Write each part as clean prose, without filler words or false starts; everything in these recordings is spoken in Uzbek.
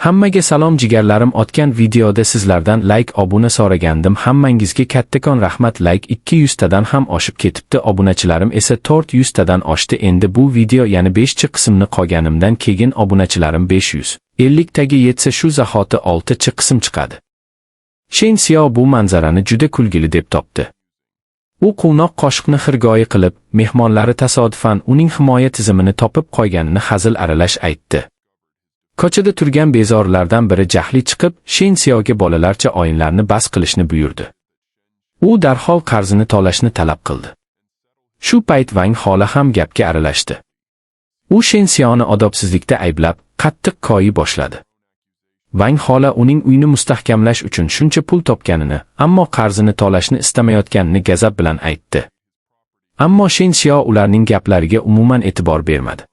Hammaga salom jigarlarim, o'tgan videoda sizlardan like obuna so'ragandim. Hammangizga kattakon rahmat. Like 200 tadan ham oshib ketibdi, obunachilarim esa 400 tadan oshdi. Endi bu video yana 5chi qismni qolganimdan keyin obunachilarim 550 taga yetsa shu zahoti 6chi qism chiqadi. Shen Xiao bu manzarani juda kulgili deb topdi. U quvnoq qoshiqni xirgoyi qilib, mehmonlari tasodifan uning himoya tizimini topib qo'yganini hazil aralash aytdi. Ko'chada turgan bezorilardan biri jahli chiqib, Shen Xiaoga bolalarcha o'yinlarni bas qilishni buyurdi. U darhol qarzini to'lashni talab qildi. Shu payt Vang Xola ham gapga aralashdi. U Shen Xiaoni odobsizlikda ayblab, qattiq koyi boshladi. Vang Xola uning uyini mustahkamlash uchun shuncha pul topganini, ammo qarzini to'lashni istamayotganini gazab bilan aytdi. Ammo Shen Xiao ularning gaplariga umuman e'tibor bermadi.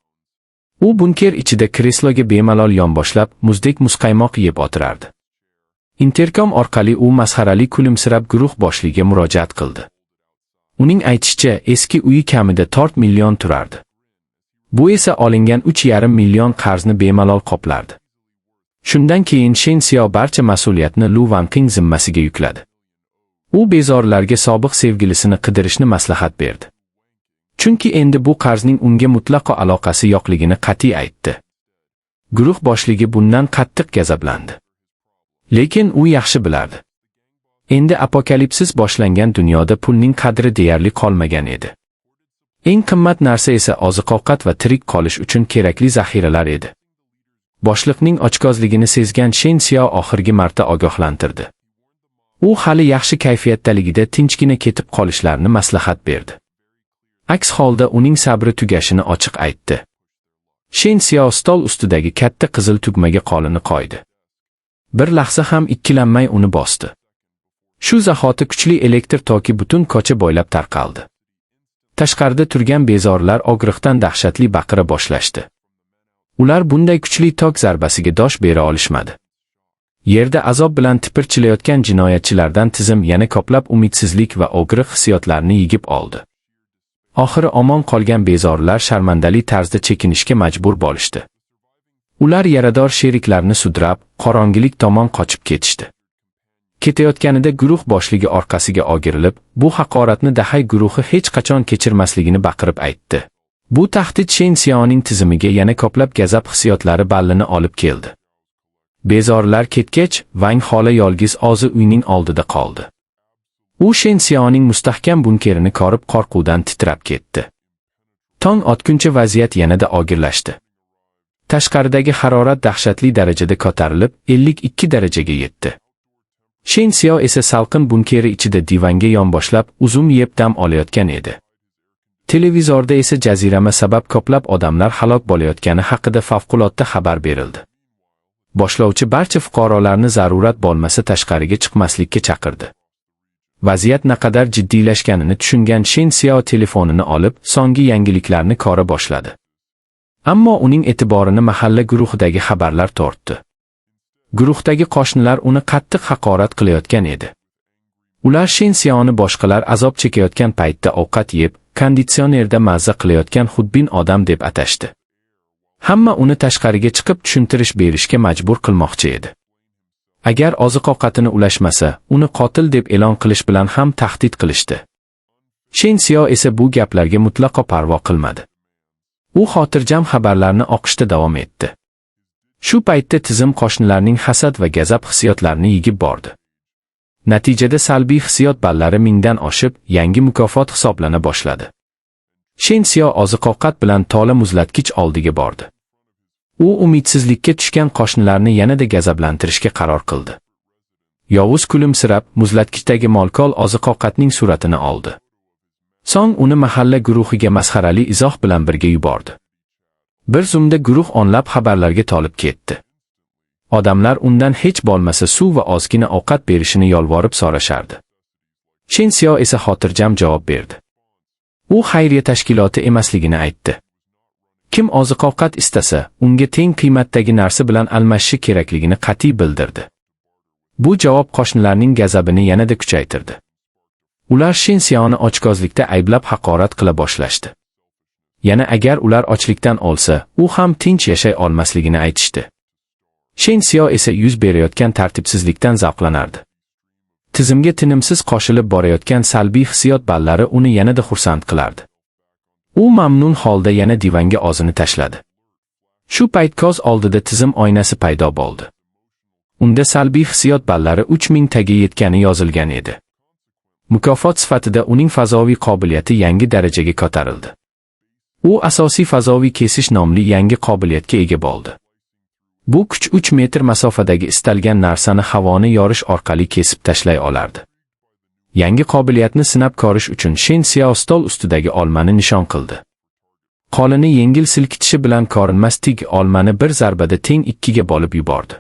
U bunker ichida kresloga bemalol yonboshlab, muzdek muzqaymoq yeb o'tirardi. Interkom orqali u masxarali kulimsirab guruh boshligiga murojaat qildi. Uning aytishicha, eski uyi kamida 4 million turardi. Bu esa olingan 3,5 million qarzni bemalol qoplardi. Shundan keyin Shen Xiao barcha mas'uliyatni Lu Wanqing zimmasiga yukladi. U bezorilarga sobiq sevgilisini qidirishni maslahat berdi. Chunki endi bu qarzning unga mutlaqo aloqasi yo'qligini qat'iy aytdi. Guruh boshligi bundan qattiq gazablandi. Lekin u yaxshi bilardi. Endi apokalipsis boshlangan dunyoda pulning qadri deyarli qolmagan edi. Eng qimmat narsa esa oziq-ovqat va tirik qolish uchun kerakli zaxiralar edi. Boshliqning ochkozligini sezgan Shen Xiao oxirgi marta ogohlantirdi. U hali yaxshi kayfiyatdaligida tinchgina ketib qolishlarini maslahat berdi. Aks holda uning sabri tugashini ochiq aytdi. Shen Xiao stol ustidagi katta qizil tugmaga qo'lini qo'ydi. Bir lahza ham ikkilanmay uni bosdi. Shu zahoti kuchli elektr toki butun ko'cha bo'ylab tarqaldi. Tashqarida turgan bezorilar og'riqdan dahshatli baqira boshlashdi. Ular bunday kuchli tok zarbasiga dosh bera olishmadi. Yerda azob bilan tipirchilayotgan jinoyatchilardan tizim yana ko'plab umidsizlik va og'riq hissiyotlarni yigib oldi. Oxiri omon qolgan bezorilar sharmandali tarzda chekinishga majbur bo'lishdi. Ular yarador sheriklarini sudrab, qorong'ilik tomon qochib ketishdi. Ketayotganida guruh boshligi orqasiga o'girilib, bu haqoratni Dahay guruhi hech qachon kechirmasligini baqirib aytdi. Bu tahdid Shen Xiaoning tizimiga yana ko'plab gazab hissiyotlari ballini olib keldi. Bezorilar ketgach, Vang Xola yolg'iz o'zi uyning oldida qoldi. U Shen Xiaoning mustahkam bunkerini ko'rib qo'rquvdan titrab ketdi. Tong otguncha vaziyat yanada og'irlashdi. Tashqaridagi harorat dahshatli darajada ko'tarilib, 52 darajaga yetdi. Shen Xiao esa salqin bunkeri ichida divanga yonboshlab, uzum yeb dam olayotgan edi. Televizorda esa jazirama sabab ko'plab odamlar halok bo'layotgani haqida favqulodda xabar berildi. Boshlovchi barcha fuqarolarni zarurat bo'lmasa tashqariga chiqmaslikka chaqirdi. Vaziyat naqadar jiddiylashganini tushungan Shen Xiao telefonini olib, so'nggi yangiliklarni ko'ra boshladi. Ammo uning e'tiborini mahalla guruhidagi xabarlar tortdi. Guruhdagi qo'shnilar uni qattiq haqorat qilayotgan edi. Ular Shen Xiaoni boshqalar azob chekayotgan paytda ovqat yeb, konditsionerda mazza qilayotgan xudbin odam deb atashdi. Hamma uni tashqariga chiqib tushuntirish berishga majbur qilmoqchi edi. Agar oziq-ovqatini ulashmasa, uni qotil deb e'lon qilish bilan ham tahdid qilishdi. Shen Xiao esa bu gaplarga mutlaqo parvo qilmadi. U xotirjam xabarlarni o'qishda davom etdi. Shu paytda tizim qo'shnilarning hasad va gazab hissiyotlarini yigib bordi. Natijada salbiy hissiyot ballari 1000 dan oshib, yangi mukofot hisoblana boshladi. Shen Xiao oziq-ovqat bilan to'la muzlatkich oldiga bordi. U umidsizlikka tushgan qo'shnilarni yanada gazablantirishga qaror qildi. Yovuz kulimsirab, muzlatkichdagi molkol oziq-ovqatning suratini oldi. So'ng uni mahalla guruhiga masxarali izoh bilan birga yubordi. Bir zumda guruh o'nlab xabarlarga to'lib ketdi. Odamlar undan hech bo'lmasa suv va ozgina ovqat berishini yolvorib so'rashardi. Shen Xiao esa xotirjam javob berdi. U xayriya tashkiloti emasligini aytdi. Kim oziq-ovqat istasa, unga teng qiymatdagi narsa bilan almashishi kerakligini qat'iy bildirdi. Bu javob qo'shnilarning gazabini yanada kuchaytirdi. Ular Shen Xiaoni ochkozlikda ayblab haqorat qila boshlashdi. Yana agar ular ochlikdan o'lsa, u ham tinch yashay olmasligini aytishdi. Shen Xiao esa yuz berayotgan tartibsizlikdan zavqlanardi. Tizimga tinimsiz qo'shilib borayotgan salbiy hissiyot ballari uni yanada xursand qilardi. U mamnun holda yana divanga o'zini tashladi. Shu payt ko'z oldida tizim oynasi paydo bo'ldi. Unda salbiy hissiyot ballari 3000 taga yetgani yozilgan edi. Mukofot sifatida uning fazoviy qobiliyati yangi darajaga ko'tarildi. U asosiy fazoviy kesish nomli yangi qobiliyatga ega bo'ldi. Bu kuch 3 metr masofadagi istalgan narsani havoni yorish orqali kesib tashlay olardi. Yangi qobiliyatni sinab ko'rish uchun Shen Xiao stol ustidagi olmani nishon qildi. Qo'lini yengil silkitishi bilan ko'rinmas tig olmani bir zarbada teng 2 ga bo'lib yubordi.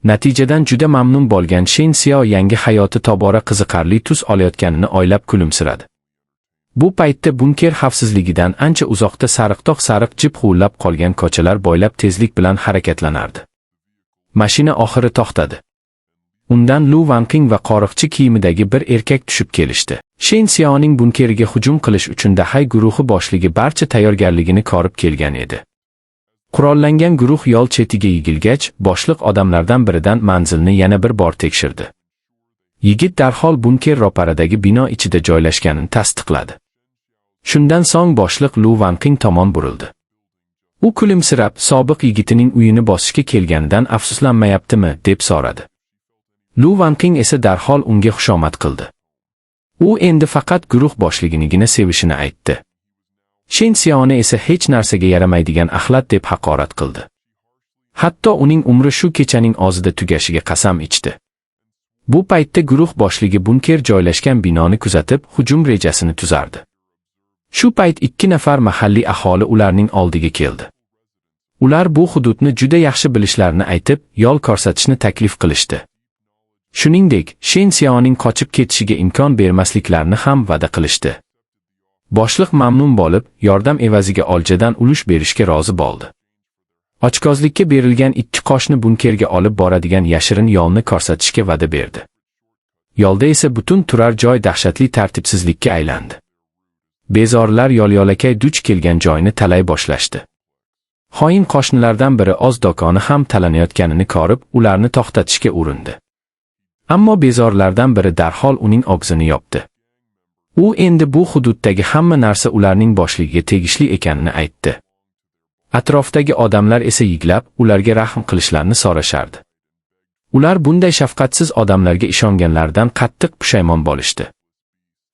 Natijadan juda mamnun bo'lgan Shen Xiao yangi hayoti tobora qiziqarli tus olayotganini o'ylab kulimsiradi. Bu paytda bunker xavfsizligidan ancha uzoqda sariqtoq sariq jip huvillab qolgan ko'chalar bo'ylab tezlik bilan harakatlanardi. Mashina oxiri to'xtadi. Undan Lu Wanqing va qoriqchi kiyimidagi bir erkak tushib kelishdi. Shen Xiaoning bunkeriga hujum qilish uchun Dahay guruhi boshligi barcha tayyorgarligini ko'rib kelgan edi. Qurollangan guruh yo'l chetiga yigilgach, boshliq odamlardan biridan manzilni yana bir bor tekshirdi. Yigit darhol bunker ro'paradagi bino ichida joylashganini tasdiqladi. Shundan so'ng boshliq Lu Wanqing tomon burildi. U kulimsirab, sobiq yigitining uyini bosishga kelganidan afsuslanmayaptimi, deb so'radi. Lu Wanqing esa darhol unga xushomad qildi. U endi faqat guruh boshligigina sevishini aytdi. Shen Xiaoni esa hech narsaga yaramaydigan axlat deb haqorat qildi. Hatto uning umri shu kechaning o'zida tugashiga qasam ichdi. Bu paytda guruh boshligi bunker joylashgan binoni kuzatib, hujum rejasini tuzardi. Shu payt 2 nafar mahalliy aholi ularning oldiga keldi. Ular bu hududni juda yaxshi bilishlarini aytib, yo'l ko'rsatishni taklif qilishdi. Shuningdek, Shen Xiaoning qochib ketishiga imkon bermasliklarini ham va'da qilishdi. Boshliq mamnun bo'lib, yordam evaziga oljadan ulush berishga rozi bo'ldi. Ochkozlikka berilgan 2 qoshni bunkerga olib boradigan yashirin yo'lni ko'rsatishga va'da berdi. Yo'lda esa butun turar joy dahshatli tartibsizlikka aylandi. Bezorilar yo'l-yo'lakay duch kelgan joyni talay boshlashdi. Xoin qo'shnilardan biri o'z do'koni ham talanayotganini ko'rib, ularni to'xtatishga urindi. Ammo bezorilardan biri darhol uning og'zini yopdi. U endi bu hududdagi hamma narsa ularning boshligiga tegishli ekanini aytdi. Atrofdagi odamlar esa yiglab, ularga rahm qilishlarini so'rashardi. Ular bunday shafqatsiz odamlarga ishonganlaridan qattiq pushaymon bo'lishdi.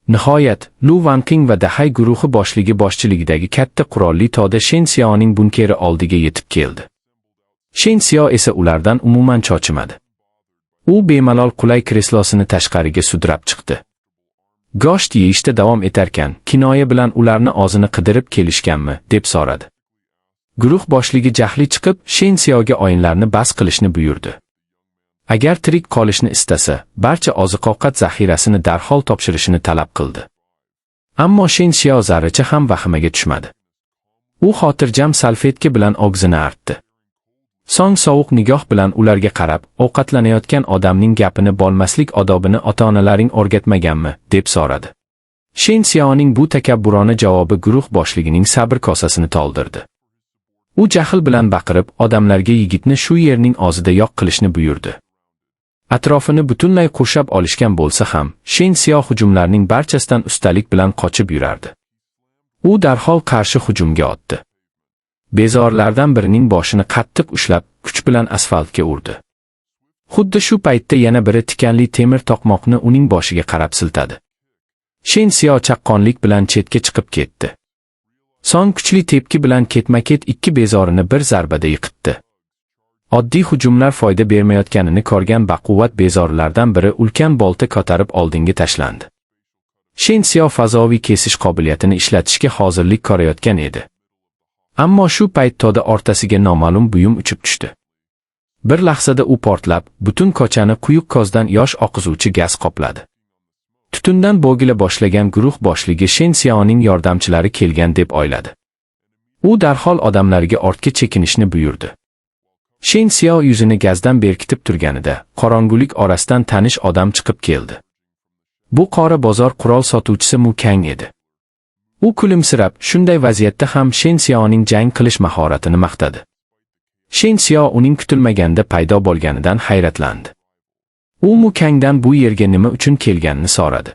Nihoyat, Lu Wanqing va Dahay guruhi boshligi boshchiligidagi katta qurolli to'da Shen Xiaoning bunkeri oldiga yetib keldi. Shen Xiao esa ulardan umuman cho'chimadi. U bemalol qulay kreslosini tashqariga sudrab chiqdi. Go'sht yeyishda davom etarkan, kinoya bilan ularni o'zini qidirib kelishganmi, deb so'radi. Guruh boshligi jahli chiqib, Shen Xiaoga o'yinlarni bas qilishni buyurdi. Agar tirik qolishni istasa, barcha oziq-ovqat zaxirasini darhol topshirishini talab qildi. Ammo Shen Xiao zarracha ham vahimaga tushmadi. U xotirjam salfetka bilan og'zini artdi. So'ng sovuq nigoh bilan ularga qarab, ovqatlanayotgan odamning gapini bo'lmaslik odobini ota-onalaring o'rgatmaganmi, deb so'radi. Shen Xiaoning bu takabburona javobi guruh boshligining sabr kosasini to'ldirdi. U jahl bilan baqirib, odamlarga yigitni shu yerning o'zida yo'q qilishni buyurdi. Atrofini butunlay qurshab olishgan bo'lsa ham, Shen Xiao hujumlarning barchasidan ustalik bilan qochib yurardi. U darhol qarshi hujumga o'tdi. Bezorilardan birining boshini qattiq ushlab, kuch bilan asfaltga urdi. Xuddi shu paytda yana biri tikanli temir toqmoqni uning boshiga qarab siltadi. Shen Xiao chaqqonlik bilan chetga chiqib ketdi. So'ng kuchli tepki bilan ketma-ket 2 bezorini bir zarbada yiqitdi. Oddiy hujumlar foyda bermayotganini ko'rgan baquvvat bezorilardan biri ulkan bolta ko'tarib oldinga tashlandi. Shen Xiao fazoviy kesish qobiliyatini ishlatishga hozirlik ko'rayotgan edi. Ammo shu payt to'da o'rtasiga noma'lum buyum uchib tushdi. Bir lahzada u portlab, butun ko'chani quyuq kozdan yosh oqizuvchi gaz qopladi. Tutundan bo'gila boshlagan guruh boshligi Shen Xiaoning yordamchilari kelgan deb o'yladi. U darhol odamlarga ortga chekinishni buyurdi. Shen Xiao yuzini gazdan berkitib turganida, qorong'ulik orasidan tanish odam chiqib keldi. Bu qora bozor qurol sotuvchisi Mu Kang edi. U kulimsirab, shunday vaziyatda ham Shen Xiaoning jang qilish mahoratini maqtadi. Shen Xiao uning kutilmaganda paydo bo'lganidan hayratlandi. U Mu Kangdan bu yerga nima uchun kelganini so'radi.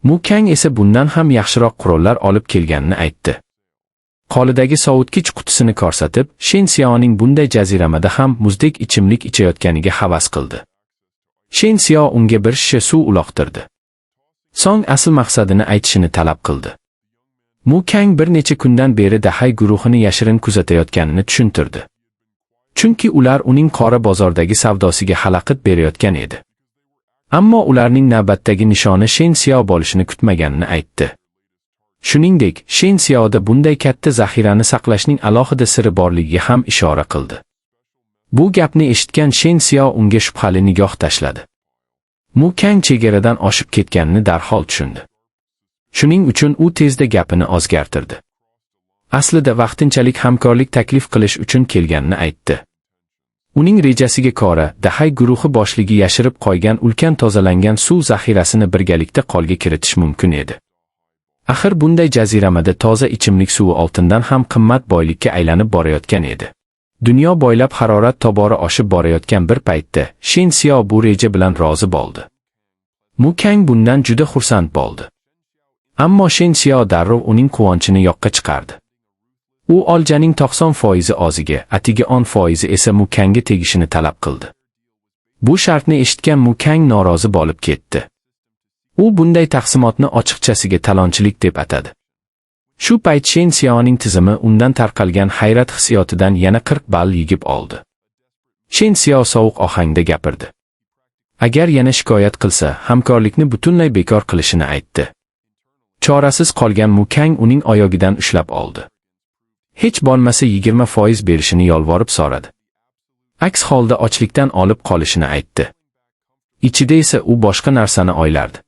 Mu Kang esa bundan ham yaxshiroq qurollar olib kelganini aytdi. Qo'lidagi sovutgich qutisini ko'rsatib, Shen Xiaoning bunday jaziramada ham muzdek ichimlik ichayotganiga havas qildi. Shen Xiao unga bir shisha suv uloqtirdi. So'ng asl maqsadini aytishini talab qildi. Mu Kang bir necha kundan beri Dahay guruhini yashirin kuzatayotganini tushuntirdi. Chunki ular uning qora bozordagi savdosiga xalaqit berayotgan edi. Ammo ularning navbatdagi nishoni Shen Xiao bo'lishini kutmaganini aytdi. Shuningdek, Shen Xiaoda bunday katta zaxirani saqlashning alohida siri borligiga ham ishora qildi. Bu gapni eshitgan Shen Xiao unga shubhali nigoh tashladi. Mu Kang chegaradan oshib ketganini darhol tushundi. Shuning uchun u tezda gapini o'zgartirdi. Aslida vaqtinchalik hamkorlik taklif qilish uchun kelganini aytdi. Uning rejasiga ko'ra, Dahay guruhi boshligi yashirib qo'ygan ulkan tozalangan suv zaxirasini birgalikda qo'lga kiritish mumkin edi. Axir bunday jaziramada toza ichimlik suvi oltindan ham qimmat boylikka aylanib borayotgan edi. Dunyo bo'ylab harorat tobora oshib borayotgan bir paytda Shen Xiao bu reja bilan rozi bo'ldi. Mu Kang bundan juda xursand bo'ldi. Ammo Shen Xiao darrov uning quvonchini yoqqa chiqardi. U oljaning 90% o'ziga, atigi 10% esa Mu Kangga tegishini talab qildi. Bu shartni eshitgan Mu Kang norozi bo'lib ketdi. U bunday taqsimotni ochiqchasiga talonchilik deb atadi. Shu payt Shen Xiaoning tizimi undan tarqalgan hayrat hissiyotidan yana 40 ball yigib oldi. Shen Xiao sovuq ohangda gapirdi. Agar yana shikoyat qilsa, hamkorlikni butunlay bekor qilishini aytdi. Chorasiz qolgan Mu Kang uning oyog'idan ushlab oldi. Hech bo'lmasa 20% berishini yolvorib so'radi. Aks holda ochlikdan olib qolishini aytdi. Ichida esa u boshqa narsani o'ylardi.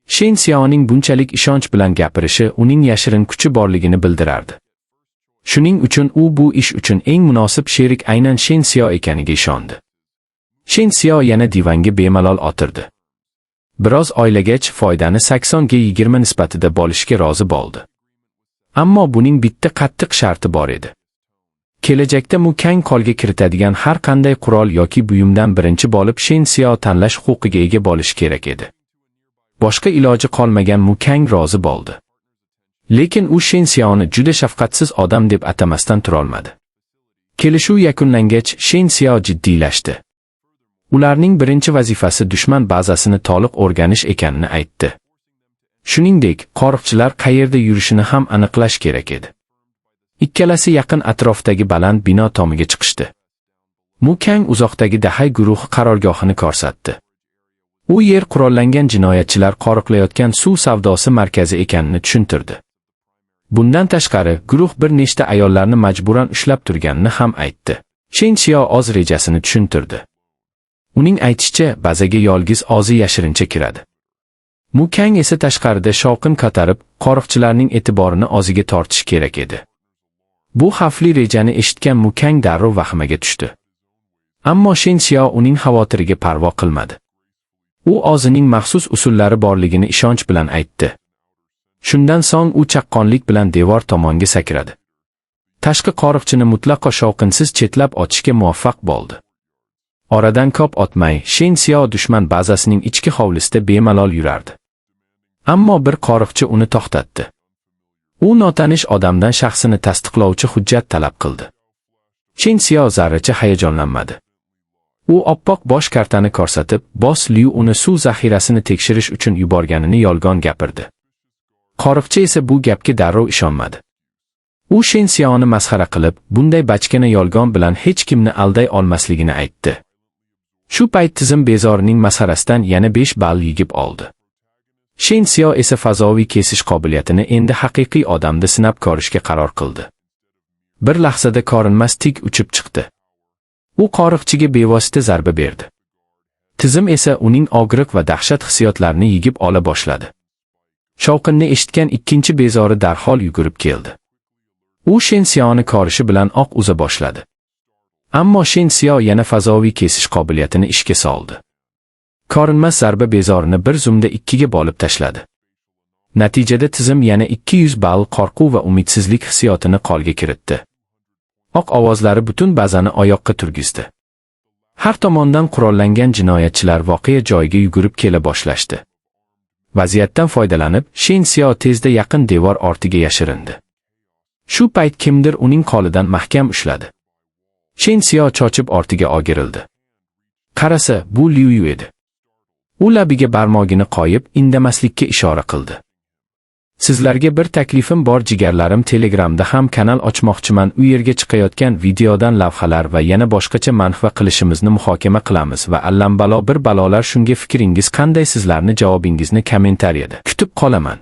Shen Xiaoning bunchalik ishonch bilan gapirishi uning yashirin kuchi borligini bildirardi. Shuning uchun u bu ish uchun eng munosib sherik aynan Shen Xiao ekaniga ishondi. Shen Xiao yana divanga bemalol o'tirdi. Biroz o'ylagach foydani 80 ga 20 nisbatida bo'lishga rozi bo'ldi. Ammo buning bitta qattiq sharti bor edi. Kelajakda Mu Kang qo'lga kiritadigan har qanday qurol yoki buyumdan birinchi bo'lib Shen Xiao tanlash huquqiga ega bo'lishi kerak edi. Boshqa iloji qolmagan Mu Kang rozi bo'ldi. Lekin u Shen Xiaoni juda shafqatsiz odam deb atamasdan tura olmadi. Kelishuv yakunlangach Shen Xiao jiddiylashdi. Ularning birinchi vazifasi dushman bazasini to'liq o'rganish ekanini aytdi. Shuningdek, qo'riqchilar qayerda yurishini ham aniqlash kerak edi. Ikkalasi yaqin atrofdagi baland bino tomiga chiqishdi. Mu Kang uzoqdagi Dahay guruhi qarorgohini ko'rsatdi. U yer qurollangan jinoyatchilar qo'riqlayotgan suv savdosi markazi ekanini tushuntirdi. Bundan tashqari, guruh bir nechta ayollarni majburan ushlab turganini ham aytdi. Shen Xiao o'z rejasini tushuntirdi. Uning aytishicha, bazaga yolg'iz o'zi yashirincha kiradi. Mu Kang esa tashqarida shovqin ko'tarib, qo'riqchilarning e'tiborini o'ziga tortish kerak edi. Bu xavfli rejani eshitgan Mu Kang darrov vahimaga tushdi. Ammo Shen Xiao uning xavotiriga parvo qilmadi. U o'zining maxsus usullari borligini ishonch bilan aytdi. Shundan so'ng u chaqqonlik bilan devor tomonga sakradi. Tashqi qo'riqchini mutlaqo shovqinsiz chetlab o'tishga muvaffaq bo'ldi. Oradan ko'p o'tmay, Shen Xiao dushman bazasining ichki hovlisida bemalol yurardi. Ammo bir qo'riqchi uni to'xtatdi. U notanish odamdan shaxsini tasdiqlovchi hujjat talab qildi. Shen Xiao zarracha hayajonlanmadi. U oppoq bosh kartani ko'rsatib, Boss Liu uni suv zaxirasini tekshirish uchun yuborganini yolg'on gapirdi. Qo'riqchi esa bu gapga darrov ishonmadi. U Shen Xiaoni masxara qilib, bunday bachkana yolg'on bilan hech kimni alday olmasligini aytdi. Shu payt tizim bezorining masxarasidan yana 5 ball yigib oldi. Shen Xiao esa fazoviy kesish qobiliyatini endi haqiqiy odamda sinab ko'rishga qaror qildi. Bir lahzada ko'rinmas tik uchib chiqdi. U qo'riqchiga bevosita zarba berdi. Tizim esa uning og'riq va dahshat hissiyotlarini yigib ola boshladi. Shovqinni eshitgan ikkinchi bezori darhol yugurib keldi. U Shen Xiaoni ko'rishi bilan oq uza boshladi. Ammo Shen Xiao yana fazoviy kesish qobiliyatini ishga soldi. Ko'rinmas zarba bezorini bir zumda ikkiga bo'lib tashladi. Natijada tizim yana 200 ball qo'rquv va umidsizlik hissiyotini qo'lga kiritdi. Oq ovozlari butun bazani oyoqqa turgizdi. Har tomondan qurollangan jinoyatchilar voqea joyiga yugurib kela boshlashdi. Vaziyatdan foydalanib, Shen Xiao tezda yaqin devor ortiga yashirindi. Shu payt kimdir uning qolidan mahkam ushladi. Shen Xiao chochib ortiga ogirildi. Qarasa, bu Liu Yu edi. U labiga barmog'ini qo'yib, indamaslikka ishora qildi. Sizlarga bir taklifim bor jigarlarim, Telegramda ham kanal ochmoqchiman. U yerga chiqayotgan videodan lavhalar va yana boshqacha manfa qilishimizni muhokama qilamiz va allambalo bir balolar. Shunga fikringiz qanday? Sizlarni javobingizni kommentariyada kutib qolaman.